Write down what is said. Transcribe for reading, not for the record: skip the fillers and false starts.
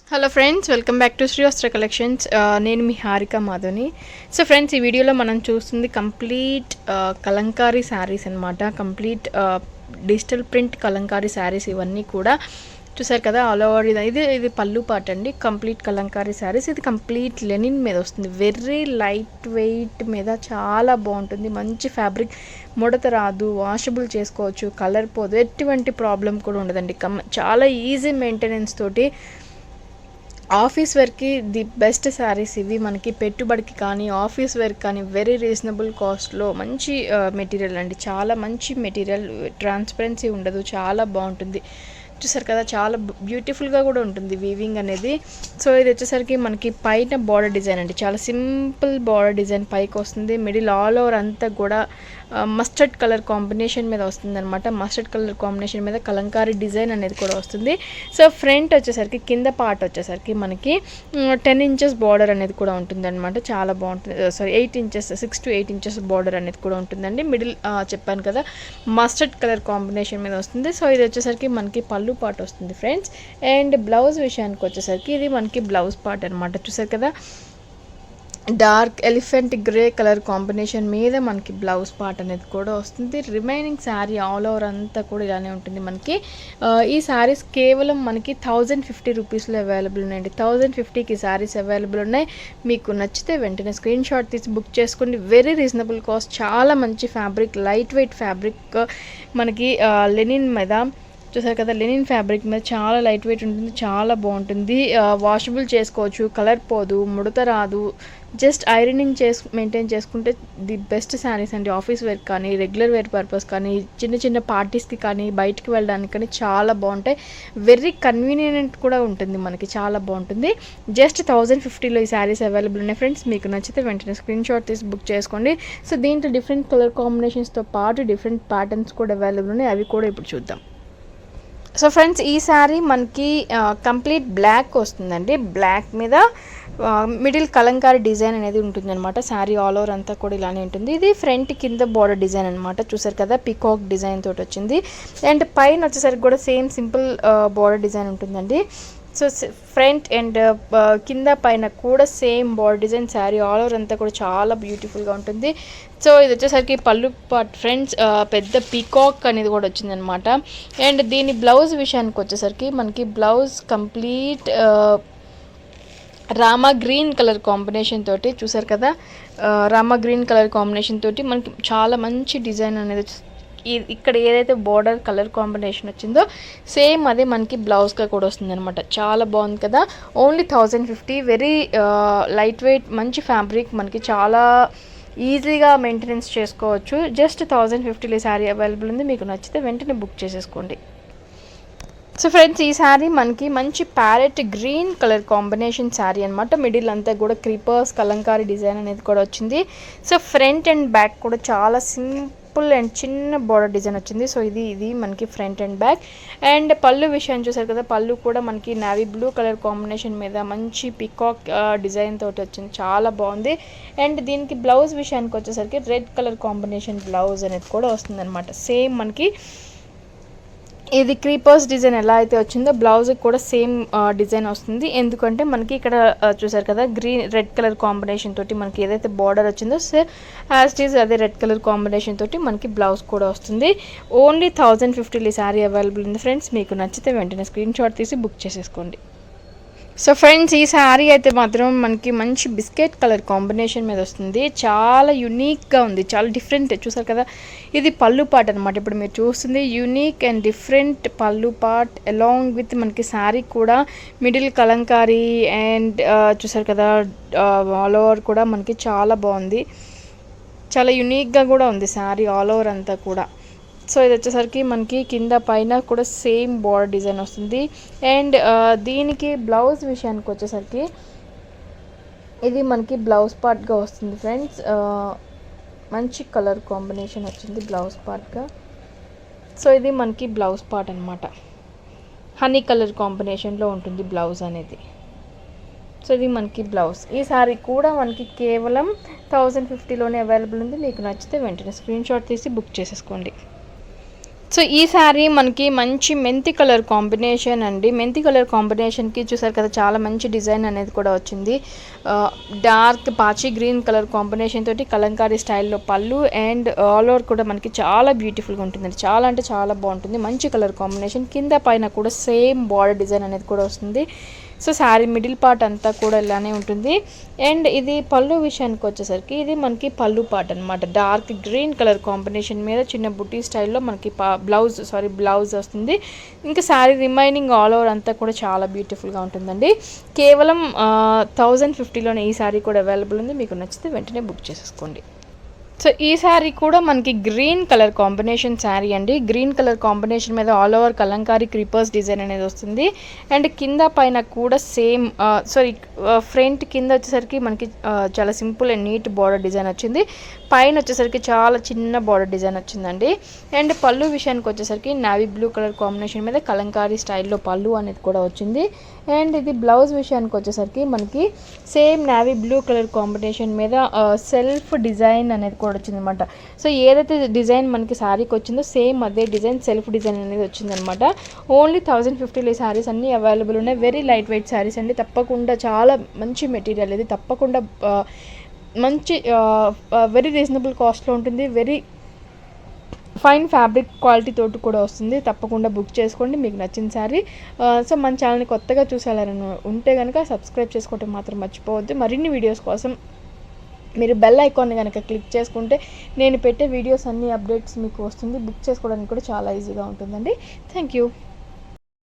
Hello friends, welcome back to Sri Vastra collections. నేను మీ Harika Madhuni. So friends, ఈ వీడియోలో మనం చూస్తుంది కంప్లీట్ కలంకారీ శారీస్ అనమాట. Complete digital print Kalamkari saris ఇవన్నీ కూడా చూసారు కదా. ఆల్ ఓవర్ ఇది పళ్ళు పాట అండి. కంప్లీట్ కలంకారీ శారీస్. ఇది కంప్లీట్ లెనిన్ మీద వస్తుంది. వెరీ లైట్ వెయిట్ మీద చాలా బాగుంటుంది. మంచి ఫ్యాబ్రిక్, ముడత రాదు, వాషబుల్ చేసుకోవచ్చు, కలర్ పోదు, ఎటువంటి ప్రాబ్లం కూడా ఉండదండి. చాలా ఈజీ మెయింటెనెన్స్ తోటి ఆఫీస్ వేర్కి ది బెస్ట్ శారీస్ ఇవి. మనకి పెట్టుబడికి కానీ ఆఫీస్ వేర్కి కానీ వెరీ రీజనబుల్ కాస్ట్లో మంచి మెటీరియల్ అండి. చాలా మంచి మెటీరియల్, ట్రాన్స్పరెన్సీ ఉండదు, చాలా బాగుంటుంది. చూసారు కదా, చాలా బ్యూటిఫుల్గా కూడా ఉంటుంది వీవింగ్ అనేది. సో ఇది వచ్చేసరికి మనకి పైన బార్డర్ డిజైన్ అండి. చాలా సింపుల్ బార్డర్ డిజైన్ పైకి వస్తుంది. మిడిల్ ఆల్ ఓవర్ అంతా కూడా మస్టర్డ్ కలర్ కాంబినేషన్ మీద వస్తుంది అనమాట. మస్టర్డ్ కలర్ కాంబినేషన్ మీద కలంకారీ డిజైన్ అనేది కూడా వస్తుంది. సో ఫ్రంట్ వచ్చేసరికి కింద పార్ట్ వచ్చేసరికి మనకి 10 inches బార్డర్ అనేది కూడా ఉంటుంది అనమాట. చాలా బాగుంటుంది. 8 inches, 6 to 8 inches బార్డర్ అనేది కూడా ఉంటుందండి. మిడిల్ చెప్పాను కదా, మస్టర్డ్ కలర్ కాంబినేషన్ మీద వస్తుంది. సో ఇది వచ్చేసరికి మనకి పళ్ళు పార్ట్ వస్తుంది ఫ్రెండ్స్. అండ్ బ్లౌజ్ విషయానికి వచ్చేసరికి ఇది మనకి బ్లౌజ్ పార్ట్ అనమాట. చూసారు కదా, dark elephant grey colour combination మీద మనకి బ్లౌజ్ పార్ట్ అనేది కూడా వస్తుంది. రిమైనింగ్ శారీ ఆల్ ఓవర్ అంతా కూడా ఇలానే ఉంటుంది మనకి. ఈ శారీస్ కేవలం మనకి 1050 రూపీస్లో అవైలబుల్ ఉన్నాయండి. 1050కి శారీస్ అవైలబుల్ ఉన్నాయి. మీకు నచ్చితే వెంటనే స్క్రీన్ షాట్ తీసి బుక్ చేసుకోండి. Very reasonable cost. చాలా మంచి ఫ్యాబ్రిక్, లైట్ వెయిట్ ఫ్యాబ్రిక్ మనకి లెనిన్ మీద. చూసారు కదా, లెనిన్ ఫ్యాబ్రిక్ మీద చాలా లైట్ వెయిట్ ఉంటుంది, చాలా బాగుంటుంది. వాషబుల్ చేసుకోవచ్చు, కలర్ పోదు, ముడత రాదు. జస్ట్ ఐరనింగ్ మెయింటైన్ చేసుకుంటే ది బెస్ట్ శారీస్ అండి. ఆఫీస్ వేర్ కానీ, రెగ్యులర్ వేర్ పర్పస్ కానీ, చిన్న చిన్న పార్టీస్కి కానీ, బయటికి వెళ్ళడానికి కానీ చాలా బాగుంటాయి. వెరీ కన్వీనియంట్ కూడా ఉంటుంది మనకి, చాలా బాగుంటుంది. జస్ట్ 1050లో ఈ శారీస్ అవైలబుల్ ఉన్నాయి ఫ్రెండ్స్. మీకు నచ్చితే వెంటనే స్క్రీన్ షాట్ తీసి బుక్ చేసుకోండి. సో దీంట్లో డిఫరెంట్ కలర్ కాంబినేషన్స్తో పాటు డిఫరెంట్ ప్యాటర్న్స్ కూడా అవైలబుల్ ఉన్నాయి. అవి కూడా ఇప్పుడు చూద్దాం. సో ఫ్రెండ్స్, ఈ శారీ మనకి కంప్లీట్ బ్లాక్ వస్తుందండి. బ్లాక్ మీద మిడిల్ కలంకారీ డిజైన్ అనేది ఉంటుంది అనమాట. శారీ ఆల్ ఓవర్ అంతా కూడా ఇలానే ఉంటుంది. ఇది ఫ్రంట్ కింద బార్డర్ డిజైన్ అనమాట. చూసారు కదా, పికాక్ డిజైన్ తోటి వచ్చింది. అండ్ పైన వచ్చేసరికి కూడా సేమ్ సింపుల్ బార్డర్ డిజైన్ ఉంటుందండి. సో ఫ్రంట్ అండ్ కింద పైన కూడా same border design. Sari all over అంతా కూడా చాలా బ్యూటిఫుల్గా ఉంటుంది. సో ఇది వచ్చేసరికి పళ్ళు పార్ట్ ఫ్రెండ్స్. పెద్ద పీకాక్ అనేది కూడా వచ్చిందనమాట. అండ్ దీని బ్లౌజ్ విషయానికి వచ్చేసరికి మనకి blouse complete Rama green colour combination తోటి. చూసారు కదా, రామా గ్రీన్ కలర్ కాంబినేషన్ తోటి మనకి చాలా మంచి డిజైన్ అనేది ఇక్కడ ఏదైతే బార్డర్ కలర్ కాంబినేషన్ వచ్చిందో సేమ్ అదే మనకి బ్లౌజ్గా కూడా వస్తుంది అనమాట. చాలా బాగుంది కదా. ఓన్లీ 1050. వెరీ లైట్ వెయిట్, మంచి ఫ్యాబ్రిక్, మనకి చాలా ఈజీగా మెయింటెనెన్స్ చేసుకోవచ్చు. జస్ట్ 1050లో శారీ అవైలబుల్ ఉంది. మీకు నచ్చితే వెంటనే బుక్ చేసేసుకోండి. సో ఫ్రెండ్స్, ఈ శారీ మనకి మంచి parrot green colour combination sari అనమాట. మిడిల్ అంతా కూడా క్రీపర్స్ కలంకారీ డిజైన్ అనేది కూడా వచ్చింది. సో ఫ్రంట్ అండ్ బ్యాక్ కూడా చాలా సింపుల్ అండ్ చిన్న బార్డర్ డిజైన్ వచ్చింది. సో ఇది మనకి ఫ్రంట్ అండ్ బ్యాక్. అండ్ పళ్ళు విషయాన్ని చూసారు కదా, పళ్ళు కూడా మనకి నావీ బ్లూ కలర్ కాంబినేషన్ మీద మంచి పికాక్ డిజైన్ తోటి వచ్చింది. చాలా బాగుంది. అండ్ దీనికి బ్లౌజ్ విషయానికి వచ్చేసరికి రెడ్ కలర్ కాంబినేషన్ బ్లౌజ్ అనేది కూడా వస్తుంది అనమాట. సేమ్ మనకి ఇది క్రీపర్స్ డిజైన్ ఎలా అయితే వచ్చిందో బ్లౌజ్కి కూడా సేమ్ డిజైన్ వస్తుంది. ఎందుకంటే మనకి ఇక్కడ చూసారు కదా, రెడ్ కలర్ కాంబినేషన్ తోటి మనకి ఏదైతే బార్డర్ వచ్చిందో యాజ్ ఇట్ ఈజ్ అదే రెడ్ కలర్ కాంబినేషన్ తోటి మనకి బ్లౌజ్ కూడా వస్తుంది. ఓన్లీ 1050లో ఈ శారీ అవైలబుల్ ఉంది ఫ్రెండ్స్. మీకు నచ్చితే వెంటనే స్క్రీన్ షాట్ తీసి బుక్ చేసేసుకోండి. సో ఫ్రెండ్స్, ఈ శారీ అయితే మాత్రం మనకి మంచి బిస్కెట్ కలర్ కాంబినేషన్ మీద వస్తుంది. చాలా యూనిక్గా ఉంది, చాలా డిఫరెంట్. చూసారు కదా, ఇది పళ్ళు పార్ట్ అనమాట. ఇప్పుడు మీరు చూస్తుంది యూనిక్ అండ్ డిఫరెంట్ పళ్ళు పార్ట్ అలాంగ్ విత్ మనకి శారీ కూడా మిడిల్ కలంకారీ. అండ్ చూసారు కదా, ఆల్ ఓవర్ కూడా మనకి చాలా బాగుంది. చాలా యూనిక్గా కూడా ఉంది శారీ ఆల్ ఓవర్ అంతా కూడా. సో ఇది వచ్చేసరికి మనకి కింద పైన కూడా సేమ్ బార్డర్ డిజైన్ వస్తుంది. అండ్ దీనికి బ్లౌజ్ విషయానికి వచ్చేసరికి ఇది మనకి బ్లౌజ్ పార్ట్గా వస్తుంది ఫ్రెండ్స్. మంచి కలర్ కాంబినేషన్ వచ్చింది బ్లౌజ్ పార్ట్గా. సో ఇది మనకి బ్లౌజ్ పార్ట్ అనమాట. హనీ కలర్ కాంబినేషన్లో ఉంటుంది బ్లౌజ్ అనేది. సో ఇది మనకి బ్లౌజ్. ఈ శారీ కూడా మనకి కేవలం 1050లోనే అవైలబుల్ ఉంది. మీకు నచ్చితే వెంటనే స్క్రీన్ షాట్ తీసి బుక్ చేసేసుకోండి. సో ఈ శారీ మనకి మంచి మెంతి కలర్ కాంబినేషన్ అండి. మెంతి కలర్ కాంబినేషన్కి చూసారు కదా చాలా మంచి డిజైన్ అనేది కూడా వచ్చింది. డార్క్ పాచి గ్రీన్ కలర్ కాంబినేషన్ తోటి కలంకారీ స్టైల్లో పళ్ళు అండ్ ఆల్ ఓవర్ కూడా మనకి చాలా బ్యూటిఫుల్గా ఉంటుందండి. చాలా అంటే చాలా బాగుంటుంది. మంచి కలర్ కాంబినేషన్, కింద పైన కూడా సేమ్ బార్డర్ డిజైన్ అనేది కూడా వస్తుంది. సో శారీ మిడిల్ పార్ట్ అంతా కూడా ఇలానే ఉంటుంది. అండ్ ఇది పళ్ళు విషయానికి వచ్చేసరికి ఇది మనకి పళ్ళు పార్ట్ అనమాట. డార్క్ గ్రీన్ కలర్ కాంబినేషన్ మీద చిన్న బుటీ స్టైల్లో మనకి బ్లౌజ్ వస్తుంది. ఇంకా శారీ రిమైనింగ్ ఆల్ ఓవర్ అంతా కూడా చాలా బ్యూటిఫుల్గా ఉంటుందండి. కేవలం 1050లోనే ఈ శారీ కూడా అవైలబుల్ ఉంది. మీకు నచ్చితే వెంటనే బుక్ చేసేసుకోండి. సో ఈ శారీ కూడా మనకి గ్రీన్ కలర్ కాంబినేషన్ శారీ అండి. గ్రీన్ కలర్ కాంబినేషన్ మీద all over Kalamkari creepers design అనేది వస్తుంది. అండ్ కింద పైన కూడా సేమ్ ఫ్రంట్ కింద వచ్చేసరికి మనకి చాలా simple and neat border design వచ్చింది. పైన వచ్చేసరికి చాలా చిన్న బార్డర్ డిజైన్ వచ్చిందండి. అండ్ పళ్ళు విషయానికి వచ్చేసరికి నావీ బ్లూ కలర్ కాంబినేషన్ మీద కలంకారీ స్టైల్లో పళ్ళు అనేది కూడా వచ్చింది. అండ్ ఇది బ్లౌజ్ విషయానికి వచ్చేసరికి మనకి same navy blue colour combination మీద సెల్ఫ్ డిజైన్ అనేది కూడా వచ్చిందనమాట. సో ఏదైతే డిజైన్ మనకి శారీకి వచ్చిందో సేమ్ అదే డిజైన్ సెల్ఫ్ డిజైన్ అనేది వచ్చిందనమాట. ఓన్లీ 1050లో ఈ శారీస్ అన్నీ అవైలబుల్ ఉన్నాయి. వెరీ లైట్ వెయిట్ శారీస్ అండి. తప్పకుండా చాలా మంచి మెటీరియల్ ఇది. తప్పకుండా మంచి వెరీ రీజనబుల్ కాస్ట్లో ఉంటుంది. వెరీ ఫైన్ ఫ్యాబ్రిక్ క్వాలిటీ తోటి కూడా వస్తుంది. తప్పకుండా బుక్ చేసుకోండి మీకు నచ్చిన శారీ. సో మన ఛానల్ని కొత్తగా చూసేయాలని ఉంటే కనుక సబ్స్క్రైబ్ చేసుకోవటం మాత్రం మర్చిపోవద్దు. మరిన్ని వీడియోస్ కోసం మీరు బెల్ ఐకాన్ని కనుక క్లిక్ చేసుకుంటే నేను పెట్టే వీడియోస్ అన్ని అప్డేట్స్ మీకు వస్తుంది. బుక్ చేసుకోవడానికి కూడా చాలా ఈజీగా ఉంటుందండి. Thank you.